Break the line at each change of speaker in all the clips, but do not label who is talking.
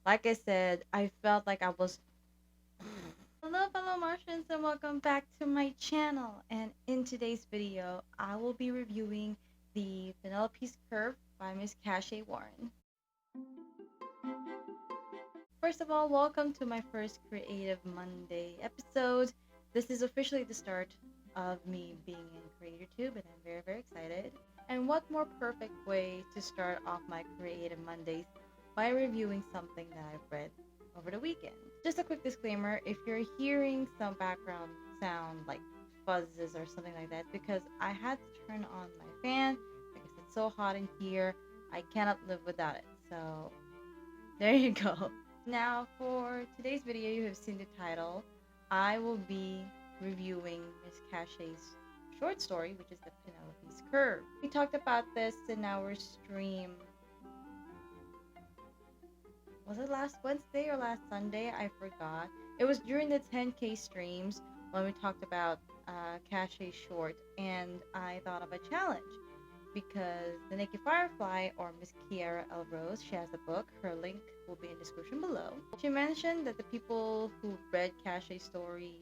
Like I said, I felt like I was. Hello, fellow Martians, and welcome back to my channel. And in today's video, I will be reviewing the Penelope's Curve by Miss Kashay Warren. First of all, welcome to my first Creative Monday episode. This is officially the start of me being in CreatorTube, and I'm very, very excited. And what more perfect way to start off my Creative Mondays by reviewing something that I've read over the weekend. Just a quick disclaimer, if you're hearing some background sound like fuzzes or something like that, because I had to turn on my fan because it's so hot in here, I cannot live without it. So there you go. Now for today's video, you have seen the title. I will be reviewing Miss Kashay's short story, which is the Penelope's Curve. We talked about this in our stream. Was it last Wednesday or last Sunday? I forgot. It was during the 10K streams when we talked about Kashay short, and I thought of a challenge because the Naked Firefly, or Miss KIERRA Rose, she has a book. Her link will be in the description below. She mentioned that the people who read Kashay's story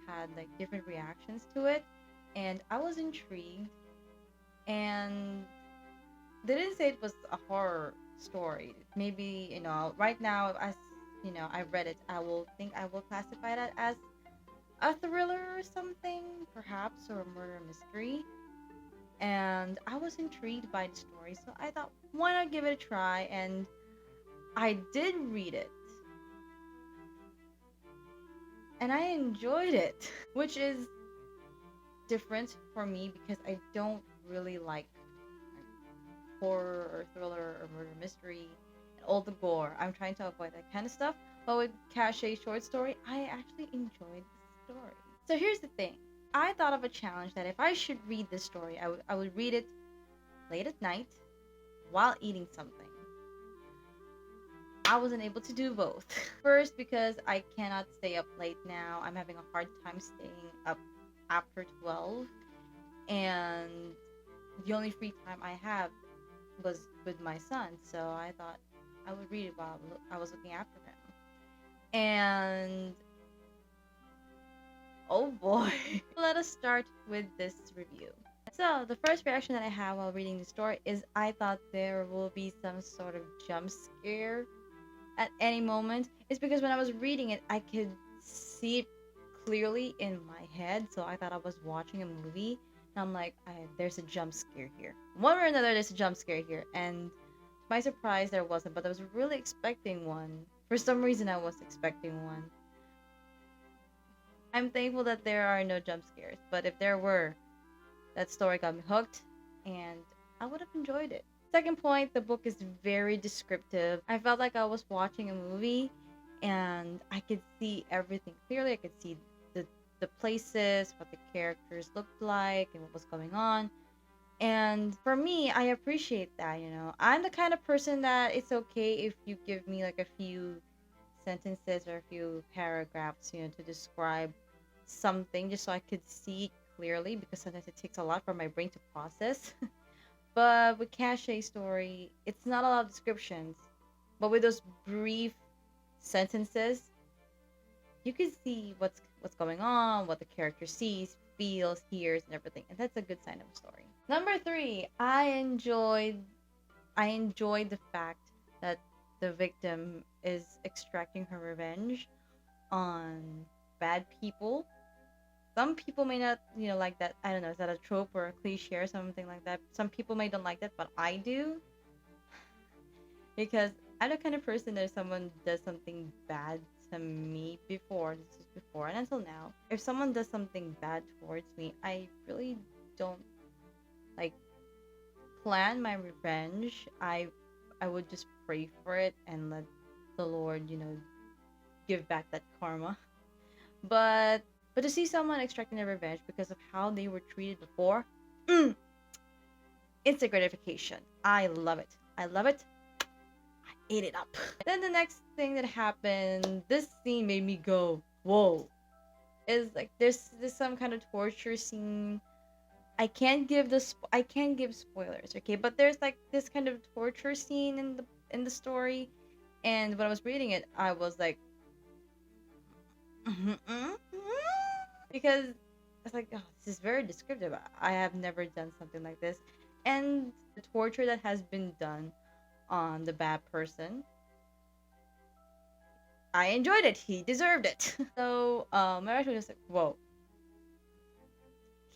had like different reactions to it, and I was intrigued. And they didn't say it was a horror story. Maybe, right now, as I've read it, I will classify that as a thriller or something, perhaps, or a murder mystery. And I was intrigued by the story, so I thought, why not give it a try? And I did read it, and I enjoyed it, which is different for me because I don't really like horror or thriller or murder mystery and all the gore. I'm trying to avoid that kind of stuff. But with Kashay's short story, I actually enjoyed the story. So here's the thing. I thought of a challenge that if I should read this story, I would read it late at night while eating something. I wasn't able to do both. First, because I cannot stay up late now. I'm having a hard time staying up after 12. And the only free time I have was with my son, so I thought I would read it while I was looking after him. And oh boy. Let us start with this review. So the first reaction that I have while reading the story is I thought there will be some sort of jump scare at any moment. It's because when I was reading it, I could see it clearly in my head, so I thought I was watching a movie. I'm like, there's a jump scare here. One way or another, there's a jump scare here. And to my surprise, there wasn't. But I was really expecting one. For some reason, I was expecting one. I'm thankful that there are no jump scares. But if there were, that story got me hooked. And I would have enjoyed it. Second point, the book is very descriptive. I felt like I was watching a movie. And I could see everything clearly. I could see the places, what the characters looked like, and what was going on. And for me, I appreciate that, I'm the kind of person that it's okay if you give me like a few sentences or a few paragraphs, to describe something just so I could see it clearly, because sometimes it takes a lot for my brain to process. But with Kashay's story, it's not a lot of descriptions, but with those brief sentences, you can see what's going on, what the character sees, feels, hears, and everything, and that's a good sign of a story. Number 3, I enjoyed the fact that the victim is extracting her revenge on bad people. Some people may not, like that. I don't know, is that a trope or a cliche or something like that? Some people may don't like that, but I do. Because I'm the kind of person that if someone does something bad to me before and until now, if someone does something bad towards me, I really don't like plan my revenge. I would just pray for it and let the Lord, give back that karma. But to see someone extracting their revenge because of how they were treated before, it's a gratification. I love it. I ate it up. Then the next thing that happened, this scene made me go, whoa. Is like there's some kind of torture scene. I can't give spoilers, okay? But there's like this kind of torture scene in the story, And when I was reading it, I was like, because it's like, oh, this is very descriptive. I have never done something like this. And the torture that has been done on the bad person, I enjoyed it. He deserved it. So my reaction was just like, whoa,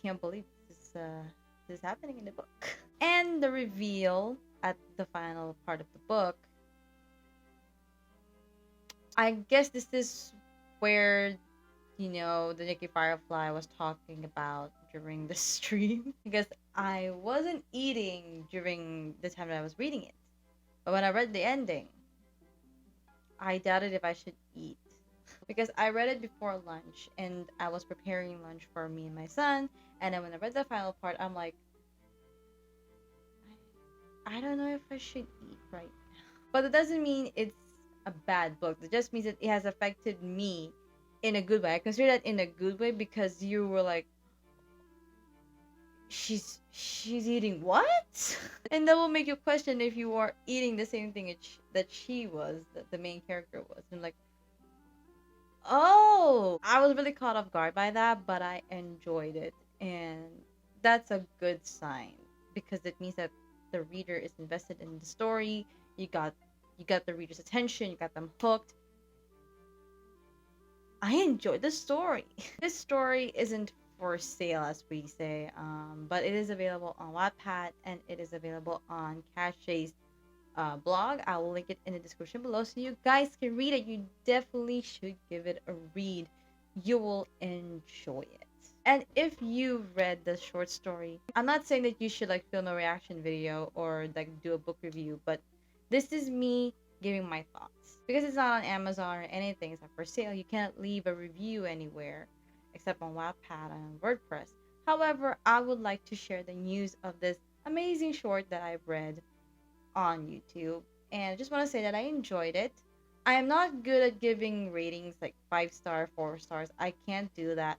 can't believe this is happening in the book. And the reveal at the final part of the book, I guess this is where, you know, the Nikki Firefly was talking about during the stream. Because I wasn't eating during the time that I was reading it. But when I read the ending, I doubted if I should eat. Because I read it before lunch and I was preparing lunch for me and my son. And then when I read the final part, I'm like, I don't know if I should eat right now. But it doesn't mean it's a bad book. It just means that it has affected me in a good way. I consider that in a good way because you were like, she's eating what? And that will make you question if you are eating the same thing that she was, that the main character was. And like, oh, I was really caught off guard by that, but I enjoyed it. And that's a good sign because it means that the reader is invested in the story. You got the reader's attention, you got them hooked. I enjoyed the story. This story isn't for sale, as we say, but it is available on Wattpad and it is available on Kashay's blog. I will link it in the description below so you guys can read it. You definitely should give it a read. You will enjoy it. And if you read the short story, I'm not saying that you should like film a reaction video or like do a book review, but this is me giving my thoughts. Because it's not on Amazon or anything, it's not for sale, you can't leave a review anywhere except on Wattpad and WordPress. However, I would like to share the news of this amazing short that I've read on YouTube. And I just want to say that I enjoyed it. I am not good at giving ratings like 5-star, 4 stars. I can't do that.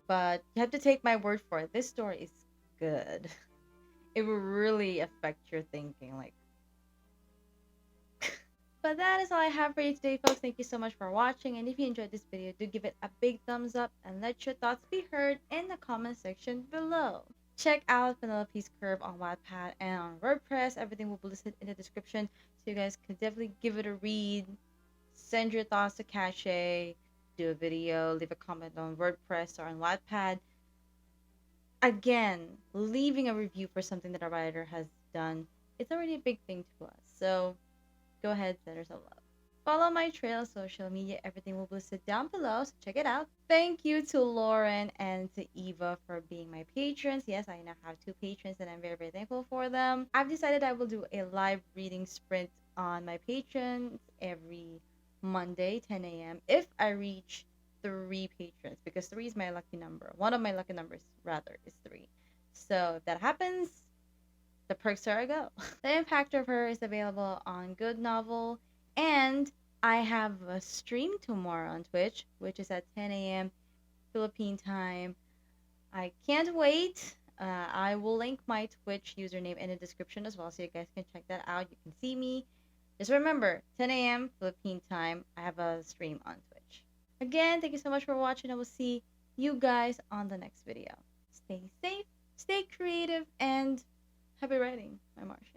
But you have to take my word for it. This story is good. It will really affect your thinking. Like, but that is all I have for you today, folks. Thank you so much for watching. And if you enjoyed this video, do give it a big thumbs up and let your thoughts be heard in the comment section below. Check out Penelope's Curve on Wattpad and on WordPress. Everything will be listed in the description, so you guys can definitely give it a read. Send your thoughts to Kashay, do a video, leave a comment on WordPress or on Wattpad. Again, leaving a review for something that a writer has done, it's already a big thing to us. So go ahead, send her some love. Follow my trail, social media, everything will be listed down below, so check it out. Thank you to Lauren and to Eva for being my patrons. Yes, I now have 2 patrons and I'm very, very thankful for them. I've decided I will do a live reading sprint on my patrons every Monday, 10 a.m. if I reach 3 patrons, because 3 is my lucky number. One of my lucky numbers, rather, is 3. So if that happens, the perks are a go. The Impact of Her is available on GOODNOVEL, and I have a stream tomorrow on Twitch, which is at 10 a.m. Philippine time. I can't wait. I will link my Twitch username in the description as well, so you guys can check that out. You can see me. Just remember, 10 a.m. Philippine time, I have a stream on Twitch. Again, thank you so much for watching. I will see you guys on the next video. Stay safe, stay creative, and happy writing, my Marcians.